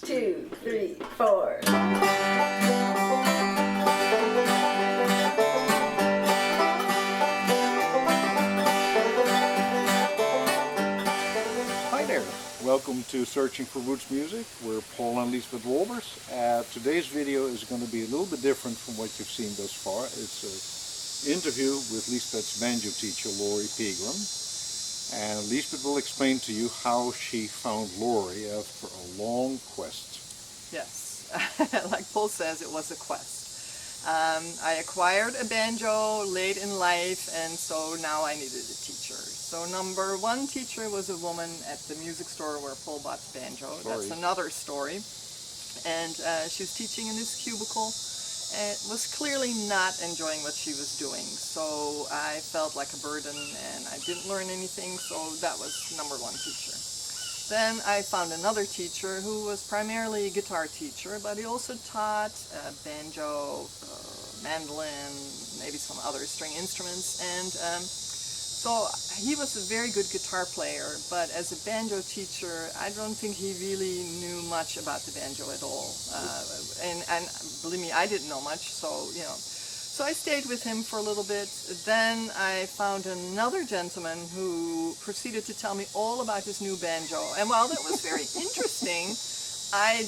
2, 3, 4. Hi there. Welcome to Searching for Roots Music. We're Paul and Liesbeth Wolbers. Today's video is going to be a little bit different from what you've seen thus far. It's an interview with Liesbeth's banjo teacher, Lori Pegram. And Liesbeth will explain to you how she found Lori after a long quest. Yes, like Paul says, it was a quest. I acquired a banjo late in life, and so now I needed a teacher. So number one teacher was a woman at the music store where Paul bought the banjo. That's another story. And she was teaching in this cubicle and was clearly not enjoying what she was doing. So I felt like a burden and I didn't learn anything, so that was number one teacher. Then I found another teacher who was primarily a guitar teacher, but he also taught banjo, mandolin, maybe some other string instruments, and so he was a very good guitar player, but as a banjo teacher, I don't think he really knew much about the banjo at all. And believe me, I didn't know much, so, you know. So I stayed with him for a little bit. Then I found another gentleman who proceeded to tell me all about his new banjo. And while that was very interesting, I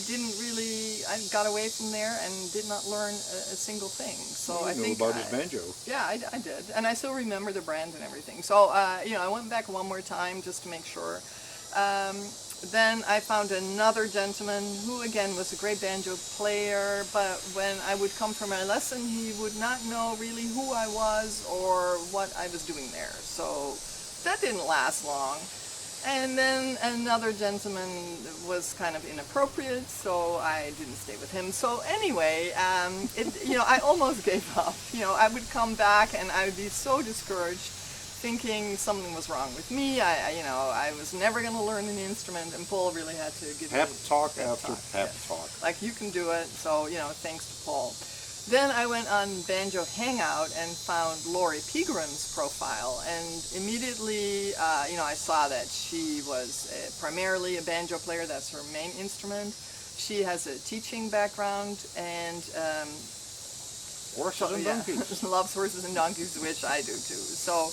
got away from there and did not learn a single thing. So I think about his banjo. Yeah, I did, and I still remember the brand and everything. So you know, I went back one more time just to make sure. Then I found another gentleman who again was a great banjo player, but when I would come for my lesson, he would not know really who I was or what I was doing there. So that didn't last long. And then another gentleman was kind of inappropriate, so I didn't stay with him. So anyway, you know, I almost gave up. You know, I would come back and I would be so discouraged, thinking something was wrong with me. You know, I was never going to learn an instrument, and Paul really had to give me pep talk after pep yes. talk. Like, you can do it. So, you know, thanks to Paul. Then I went on Banjo Hangout and found Lori Pegram's profile, and immediately, you know, I saw that she was primarily a banjo player. That's her main instrument. She has a teaching background and horses and donkeys. Loves horses and donkeys, which I do too. So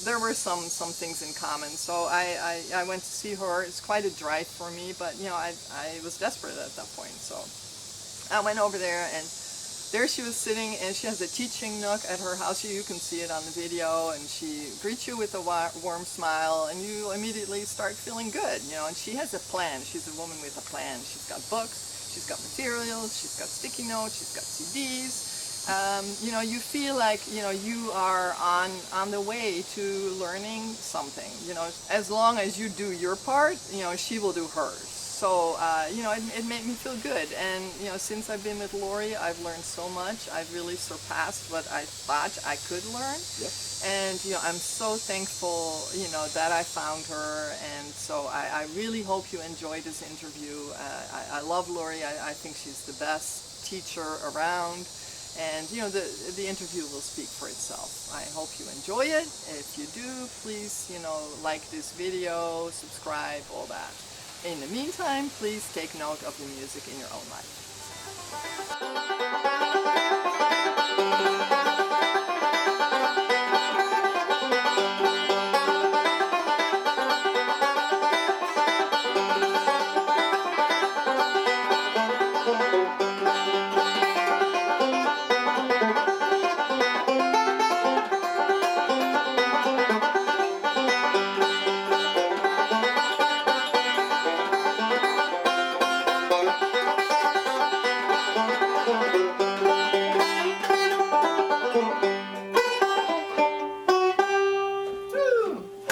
there were some things in common. So I went to see her. It's quite a drive for me, but you know, I was desperate at that point. So I went over there, and there she was sitting, and she has a teaching nook at her house. You can see it on the video, and she greets you with a warm smile, and you immediately start feeling good, you know. And she has a plan. She's a woman with a plan. She's got books, she's got materials, she's got sticky notes, she's got CDs. You know, you feel like, you know, you are on the way to learning something. You know, as long as you do your part, you know, she will do hers. So, you know, it made me feel good. And, you know, since I've been with Lori, I've learned so much. I've really surpassed what I thought I could learn. Yep. And, you know, I'm so thankful, you know, that I found her. And so I really hope you enjoyed this interview. I love Lori. I think she's the best teacher around. And, you know, the interview will speak for itself. I hope you enjoy it. If you do, please, you know, like this video, subscribe, all that. In the meantime, please take note of the music in your own life.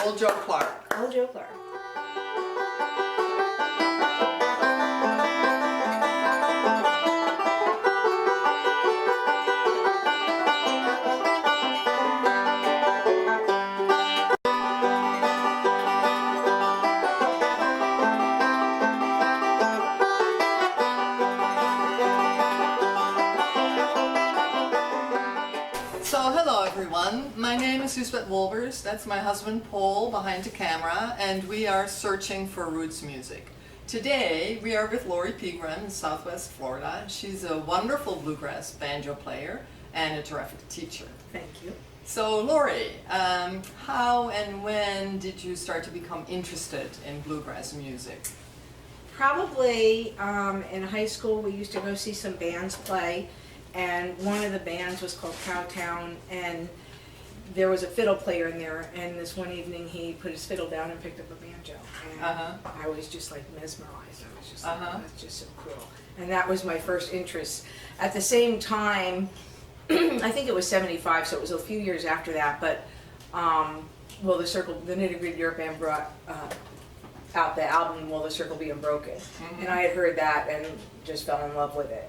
Old Joe Clark. Old Joe Clark. So hello everyone, my name is Liesbeth Wolbers, that's my husband Paul behind the camera, and we are searching for roots music. Today we are with Lori Pegram in Southwest Florida. She's a wonderful bluegrass banjo player and a terrific teacher. Thank you. So Lori, how and when did you start to become interested in bluegrass music? Probably in high school we used to go see some bands play, and one of the bands was called Cowtown, and there was a fiddle player in there, and this one evening he put his fiddle down and picked up a banjo, and I was just like mesmerized. I was just like, oh, that's just so cool. And that was my first interest. At the same time, I think it was 75, so it was a few years after that, but Will the Circle, the Nitty Gritty Dirt Band brought out the album Will the Circle Be Unbroken, and I had heard that and just fell in love with it.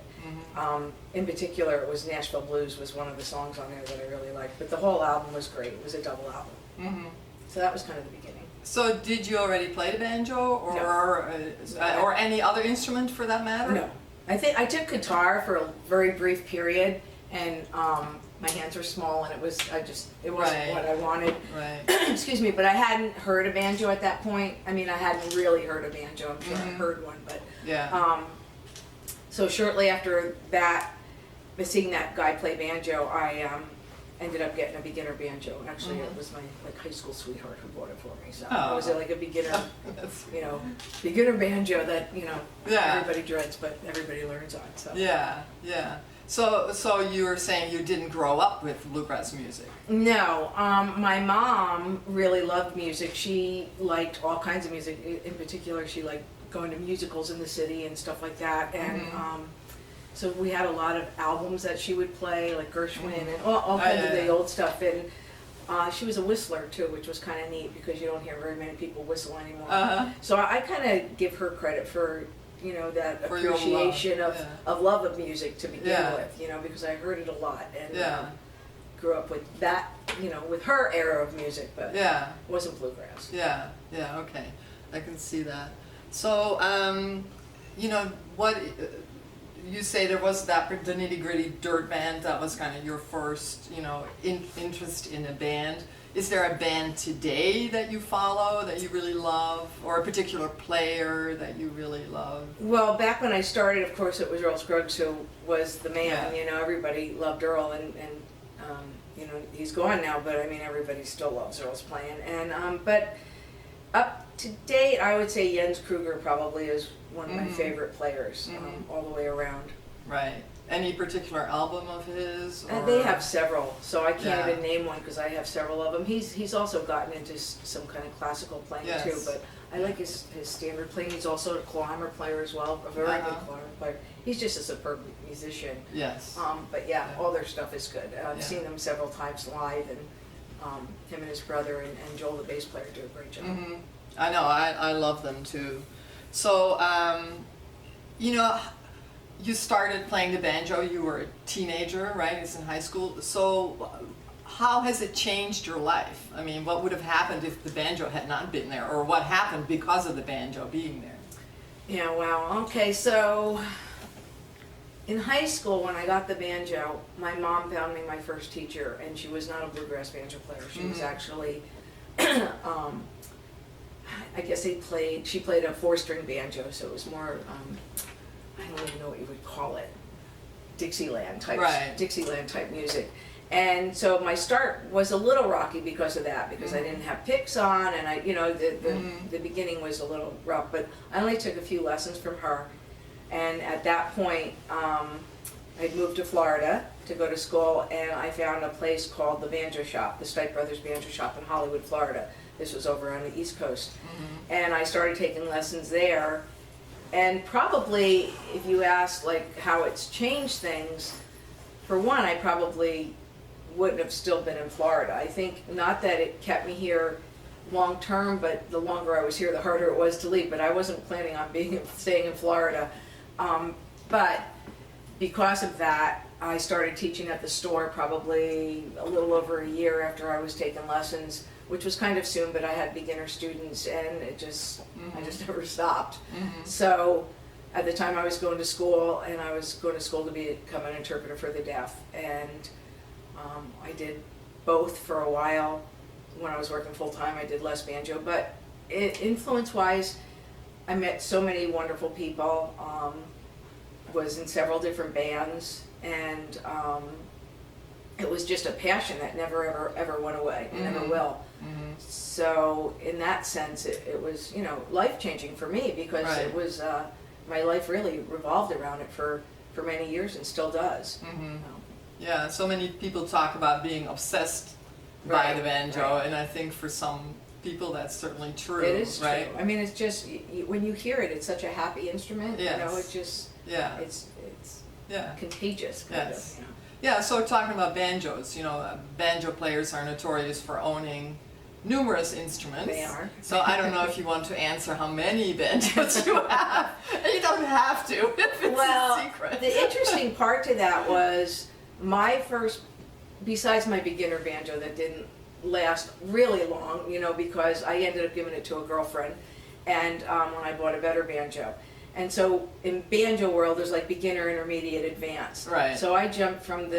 In particular, it was Nashville Blues was one of the songs on there that I really liked, but the whole album was great. It was a double album. So that was kind of the beginning. So did you already play the banjo or any other instrument for that matter? No. I think I took guitar for a very brief period, and my hands were small, and it wasn't what I wanted. Right. Excuse me, but I hadn't heard a banjo at that point. I mean, I hadn't really heard a banjo. I'm sure I heard one, but yeah. So shortly after that, seeing that guy play banjo, I ended up getting a beginner banjo. Actually, it was my high school sweetheart who bought it for me. So it was like a beginner, beginner banjo that everybody dreads, but everybody learns on. So yeah. So you were saying you didn't grow up with bluegrass music? No, my mom really loved music. She liked all kinds of music. In particular, she liked going to musicals in the city and stuff like that. And so we had a lot of albums that she would play, like Gershwin and all kinds of the old stuff. And she was a whistler too, which was kind of neat because you don't hear very many people whistle anymore. So I kind of give her credit for that For appreciation love. of love of music to begin with, because I heard it a lot and grew up with that, with her era of music, but it wasn't bluegrass. Yeah, okay. I can see that. So, what you say there was the Nitty Gritty Dirt Band, that was kind of your first, interest in a band. Is there a band today that you follow that you really love, or a particular player that you really love? Well, back when I started, of course, it was Earl Scruggs who was the man. Everybody loved Earl, and he's gone now, but I mean, everybody still loves Earl's playing. And but up to date, I would say Jens Kruger probably is one of my favorite players, all the way around. Right. Any particular album of his? They have several, so I can't even name one because I have several of them. He's also gotten into some kind of classical playing too, but I like his standard playing. He's also a clawhammer player as well, a very good clawhammer player. He's just a superb musician. Yes. But all their stuff is good. I've seen them several times live, and him and his brother and Joel, the bass player, do a great job. I know, I love them too. So, you started playing the banjo, you were a teenager, right? It's in high school. So how has it changed your life? I mean, what would have happened if the banjo had not been there? Or what happened because of the banjo being there? Yeah, wow. Okay, so in high school when I got the banjo, my mom found me my first teacher, and she was not a bluegrass banjo player. She was actually, I guess she played a 4-string banjo, so it was more, I don't even know what you would call it, Dixieland type music. And so my start was a little rocky because of that, because I didn't have picks on, and the beginning was a little rough, but I only took a few lessons from her. And at that point, I'd moved to Florida to go to school, and I found a place called the Banjo Shop, the Stipe Brothers Banjo Shop in Hollywood, Florida. This was over on the East Coast. And I started taking lessons there. And probably, if you ask like how it's changed things, for one, I probably wouldn't have still been in Florida. I think not that it kept me here long term, but the longer I was here, the harder it was to leave. But I wasn't planning on staying in Florida. But because of that, I started teaching at the store probably a little over a year after I was taking lessons, which was kind of soon, but I had beginner students, and I just never stopped. So at the time I was going to school, and I was going to school to become an interpreter for the deaf, and I did both for a while. When I was working full time, I did less banjo, but influence-wise, I met so many wonderful people, was in several different bands, and it was just a passion that never ever went away, and never will. So in that sense, it was, you know, life-changing for me, because Right. it was, my life really revolved around it for many years, and still does. Yeah, so many people talk about being obsessed by Right, the banjo, right. and I think for some people that's certainly true. It is right? true. I mean, it's just, when you hear it, it's such a happy instrument, you know, Yes. it just, Yeah. it's Yeah. contagious, kind Yes. of, you know. Yeah, so talking about banjos, you know, banjo players are notorious for owning numerous instruments. They are. So I don't know if you want to answer how many banjos you have. You don't have to if it's Well, a secret. the interesting part to that was my first, besides my beginner banjo that didn't last really long, you know, because I ended up giving it to a girlfriend, and when I bought a better banjo. And so in banjo world, there's like beginner, intermediate, advanced. Right. So I jumped from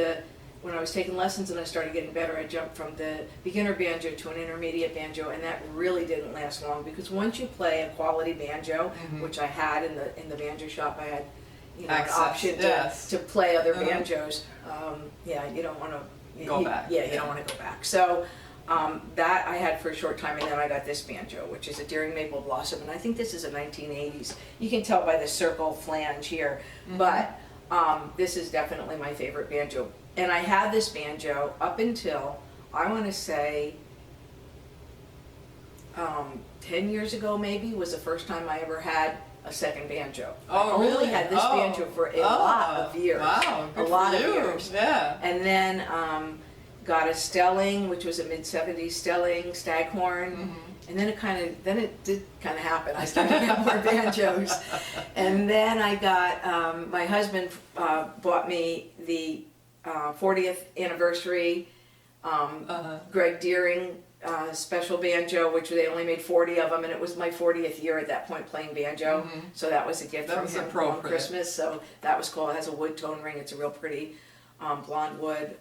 when I was taking lessons and I started getting better, I jumped from the beginner banjo to an intermediate banjo, and that really didn't last long, because once you play a quality banjo, which I had in the banjo shop, I had, you know, Access, an option yes. to play other banjos. Yeah, you don't want to Go back. Yeah, you don't want to go back. So that I had for a short time, and then I got this banjo, which is a Deering Maple Blossom, and I think this is a 1980s. You can tell by the circle flange here, but this is definitely my favorite banjo. And I had this banjo up until, I want to say, 10 years ago maybe, was the first time I ever had a second banjo. Oh, I really? only had this banjo for a lot of years. Wow, A good lot for of you. years. Yeah. And then got a Stelling, which was a mid-70s Stelling Staghorn. And then it did kind of happen. I started to get more banjos. And then I got, my husband bought me the 40th anniversary Greg Deering special banjo, which they only made 40 of them, and it was my 40th year at that point playing banjo. So that was a gift That from was him on appropriate. Christmas. So that was cool. It has a wood tone ring. It's a real pretty blonde wood.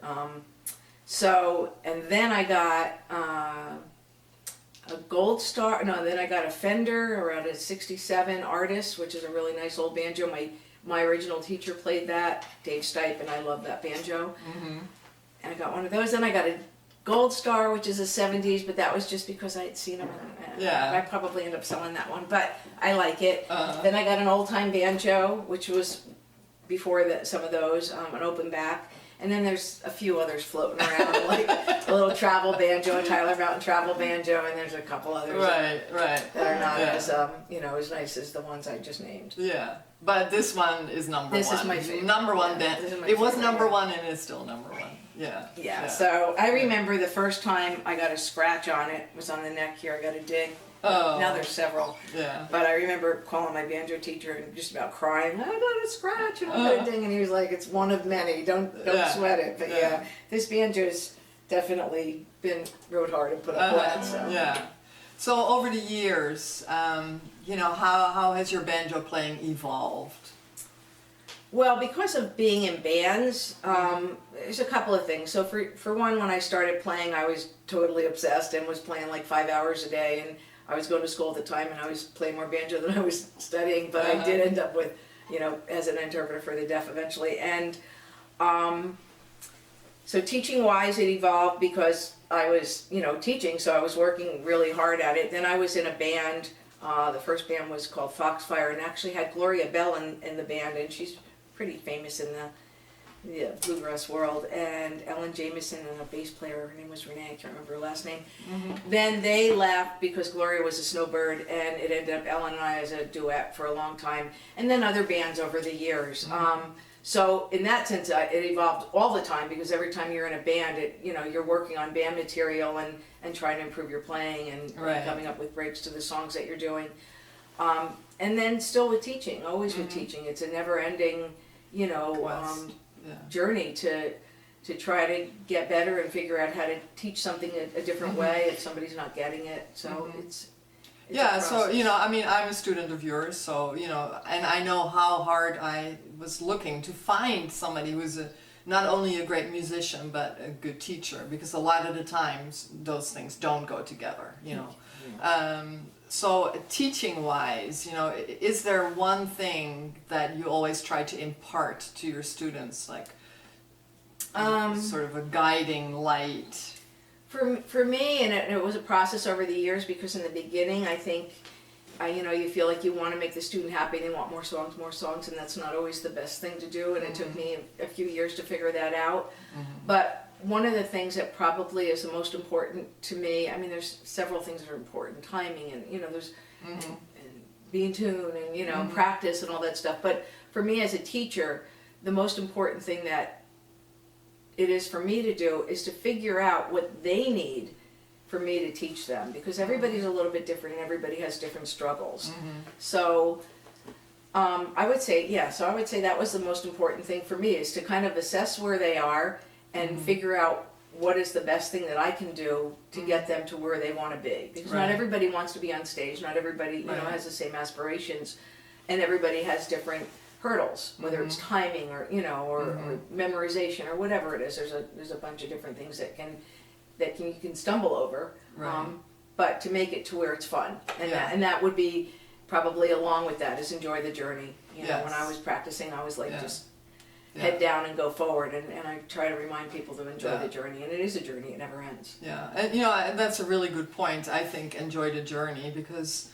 So, and then I got a Gold Star, no, then I got a Fender around a 67 Artist, which is a really nice old banjo. My original teacher played that, Dave Stipe, and I love that banjo. And I got one of those. Then I got a Gold Star, which is a 70s, but that was just because I had seen them. Yeah. I probably end up selling that one, but I like it. Then I got an old time banjo, which was before some of those, an open back. And then there's a few others floating around, like a little travel banjo, a Tyler Mountain travel banjo, and there's a couple others Right. that are not Yeah. as as nice as the ones I just named. Yeah, but this one is number This one. is my favorite. Number one Yeah, band. this is my It was favorite, number yeah. one and it's still number one. Yeah. Yeah, so I remember the first time I got a scratch on it was on the neck here. I got a ding. Oh. Now there's several. Yeah. But I remember calling my banjo teacher and just about crying. I got a scratch and I got a ding, and he was like, "It's one of many. Don't Yeah. sweat it." But yeah, this banjo's definitely been rode hard and put up with. So. Yeah. So over the years, how has your banjo playing evolved? Well, because of being in bands, there's a couple of things. So for one, when I started playing, I was totally obsessed and was playing like 5 hours a day, and I was going to school at the time, and I was playing more banjo than I was studying, but I did end up with, as an interpreter for the deaf eventually. And so teaching-wise, it evolved because I was, teaching, so I was working really hard at it. Then I was in a band. The first band was called Foxfire, and actually had Gloria Bell in the band, and she's pretty famous in the bluegrass world, and Ellen Jamieson and a bass player, her name was Renee, I can't remember her last name. Then they left because Gloria was a snowbird, and it ended up Ellen and I as a duet for a long time, and then other bands over the years. So in that sense, it evolved all the time, because every time you're in a band, you're working on band material and trying to improve your playing and coming up with breaks to the songs that you're doing. And then still with teaching, always with teaching. It's a never-ending, journey to try to get better and figure out how to teach something a different way if somebody's not getting it. So it's a Yeah, so, process. I'm a student of yours, so, and I know how hard I was looking to find somebody who's not only a great musician, but a good teacher, because a lot of the times those things don't go together, So teaching-wise, you know, is there one thing that you always try to impart to your students, like sort of a guiding light? For me, and it was a process over the years, because in the beginning, I think, you know, you feel like you want to make the student happy, they want more songs, and that's not always the best thing to do, and it took me a few years to figure that out. But one of the things that probably is the most important to me, I mean, there's several things that are important, timing, and, you know, there's and be in tune, and, you know, practice and all that stuff. But for me as a teacher, the most important thing that it is for me to do is to figure out what they need for me to teach them, because everybody's a little bit different and everybody has different struggles. So I would say, yeah, so I would say that was the most important thing for me, is to kind of assess where they are and figure out what is the best thing that I can do to get them to where they want to be. Because not everybody wants to be on stage, not everybody, you know, has the same aspirations, and everybody has different hurdles, whether it's timing or, you know, or memorization or whatever it is. There's a bunch of different things that you can stumble over. But to make it to where it's fun, and that would be probably along with that is enjoy the journey. You know, when I was practicing, I was like just head down and go forward, and I try to remind people to enjoy the journey, and it is a journey, it never ends. Yeah, and you know, that's a really good point. I think enjoy the journey, because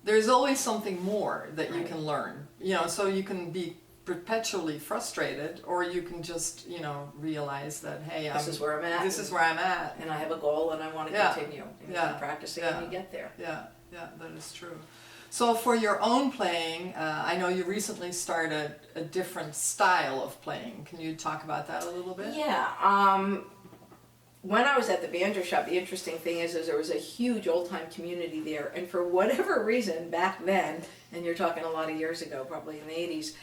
there's always something more that you can learn, you know, so you can be perpetually frustrated, or you can just, you know, realize that, hey, This is where I'm at. This is where I'm at. And I have a goal and I want to continue. And you keep practicing and you get there. Yeah, that is true. So for your own playing, I know you recently started a different style of playing. Can you talk about that a little bit? Yeah. When I was at the banjo shop, the interesting thing is there was a huge old-time community there, and for whatever reason back then, and you're talking a lot of years ago, probably in the 80s,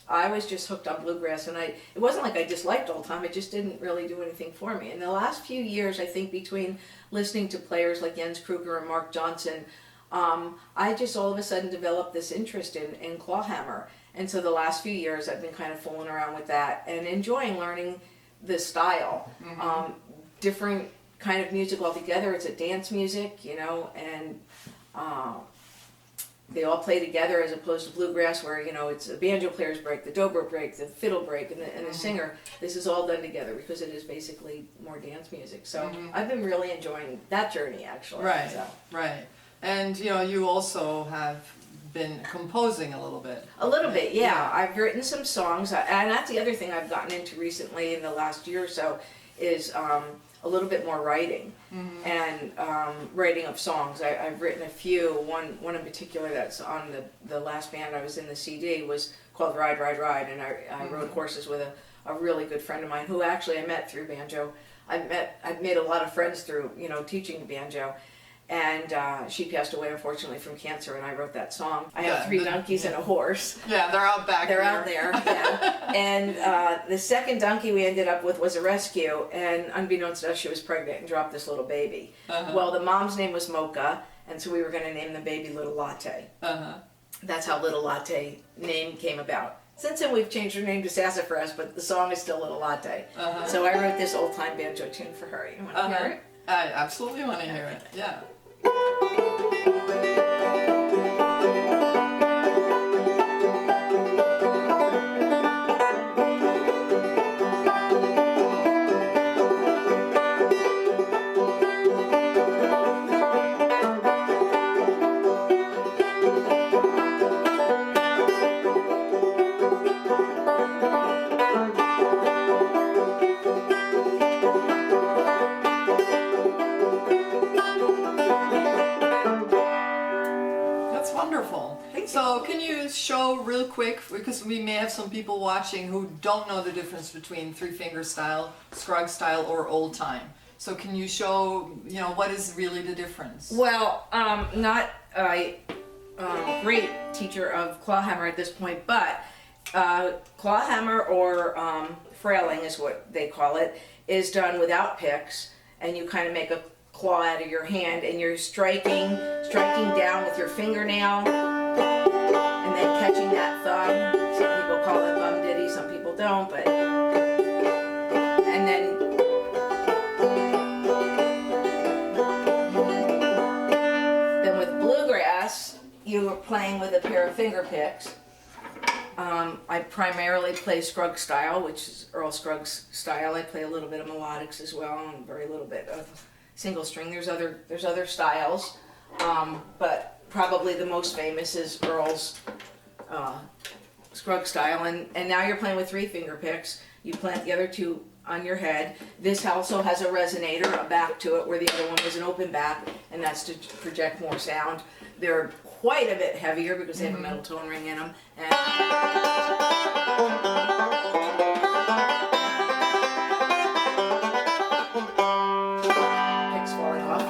I was just hooked on bluegrass, and it wasn't like I disliked old time, it just didn't really do anything for me. In the last few years, I think between listening to players like Jens Kruger and Mark Johnson, I just all of a sudden developed this interest in clawhammer. And so the last few years I've been kind of fooling around with that and enjoying learning the style. Different kind of music altogether. It's a dance music, you know, and they all play together as opposed to bluegrass where, you know, it's the banjo player's break, the dobro break, the fiddle break, and the singer. This is all done together because it is basically more dance music. So I've been really enjoying that journey, actually. Right, so. right. And, you know, you also have been composing a little bit. A little bit, yeah. I've written some songs, and that's the other thing I've gotten into recently in the last year or so is a little bit more writing and writing of songs. I've written a few. One in particular that's on the last band I was in, the CD, was called Ride, Ride, Ride, and I wrote courses with a really good friend of mine who actually I met through banjo. I've made a lot of friends through, you know, teaching banjo. And she passed away, unfortunately, from cancer, and I wrote that song. I have 3 donkeys and a horse. Yeah, they're out back They're out there, yeah. And the second donkey we ended up with was a rescue, and unbeknownst to us, she was pregnant and dropped this little baby. Well, the mom's name was Mocha, and so we were going to name the baby Little Latte. That's how Little Latte name came about. Since then, we've changed her name to Sassafras, but the song is still Little Latte. So I wrote this old-time banjo tune for her. You want to hear it? I absolutely want to hear it, yeah. So can you show real quick, because we may have some people watching who don't know the difference between 3-finger style, scrug style, or old time. So can you show, you know, what is really the difference? Well, not a great teacher of clawhammer at this point, but clawhammer or frailing is what they call it, is done without picks, and you kind of make a claw out of your hand, and you're striking down with your fingernail, and then catching that thumb. Some people call it bum ditty, some people don't, but and then with with a pair of finger picks. I primarily play Scruggs style, which is Earl Scruggs style. I play a little bit of melodics as well, and very little bit of single string. There's other styles, but probably the most famous is Earl's Scruggs style. And now you're playing with 3 finger picks. You plant the other 2 on your head. This also has a resonator, a back to it, where the other one was an open back, and that's to project more sound. They're quite a bit heavier because they have a metal tone ring in them. And picks falling off.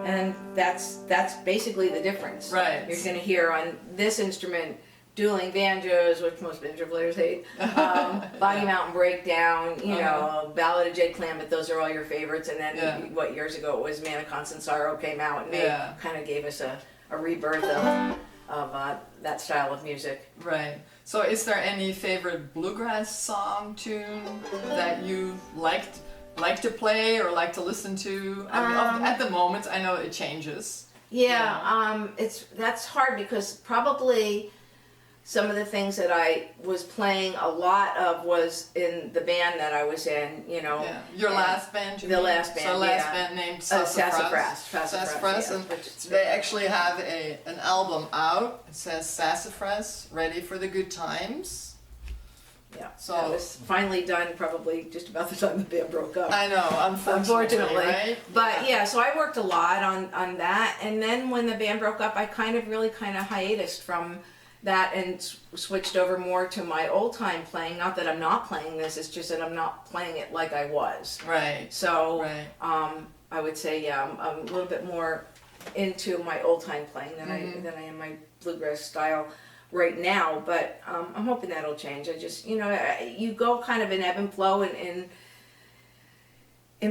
And that's basically the difference. Right. You're going to hear on this instrument dueling banjos, which most banjo players hate, Boggy Mountain Breakdown, know, Ballad of Jed Clampett, those are all your favorites. And then what years ago it was Man of Constant Sorrow came out, and they kind of gave us a rebirth of that style of music. Right. So is there any favorite bluegrass song tune that you like to play or like to listen to? I mean, at the moment, I know it changes. Yeah, that's hard because probably some of the things that I was playing a lot of was in the band that I was in, Yeah. Your last band, you The mean? last band, So last band named Sassafras. Sassafras, And yeah. they actually have an album out. It says Sassafras, Ready for the Good Times. Yeah, So that was finally done probably just about the time the band broke up. I know, unfortunately, right? But yeah, so I worked a lot on that, and then when the band broke up, I kind of hiatused from that and switched over more to my old time playing. Not that I'm not playing this, it's just that I'm not playing it like I was. Right. So Right. I would say I'm a little bit more into my old time playing than I am my bluegrass style right now. But I'm hoping that'll change. I just you go kind of in ebb and flow in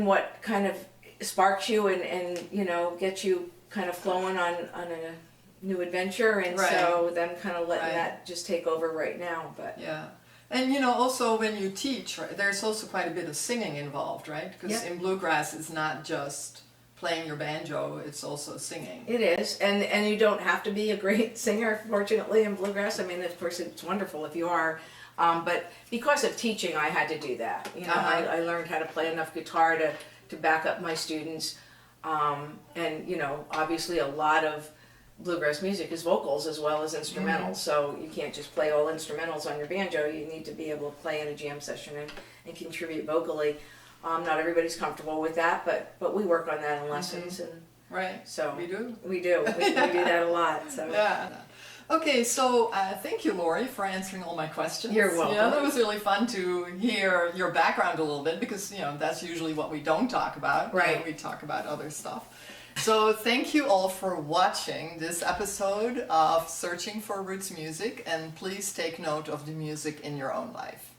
what kind of sparks you and gets you kind of flowing on a new adventure, and so them kind of letting that just take over right now. But yeah, and also when you teach, right, there's also quite a bit of singing involved, right? Because in bluegrass it's not just playing your banjo, it's also singing. It is, and you don't have to be a great singer, fortunately, in bluegrass. I mean, of course, it's wonderful if you are, but because of teaching, I had to do that. I learned how to play enough guitar to back up my students, and obviously a lot of bluegrass music is vocals as well as instrumentals, so you can't just play all instrumentals on your banjo. You need to be able to play in a jam session and contribute vocally. Not everybody's comfortable with that, but we work on that in lessons, and right. So we do we do that a lot. So Okay, so thank you, Lori, for answering all my questions. You're welcome. That was really fun to hear your background a little bit, because that's usually what we don't talk about. Right. We talk about other stuff. So thank you all for watching this episode of Searching for Roots Music, and please take note of the music in your own life.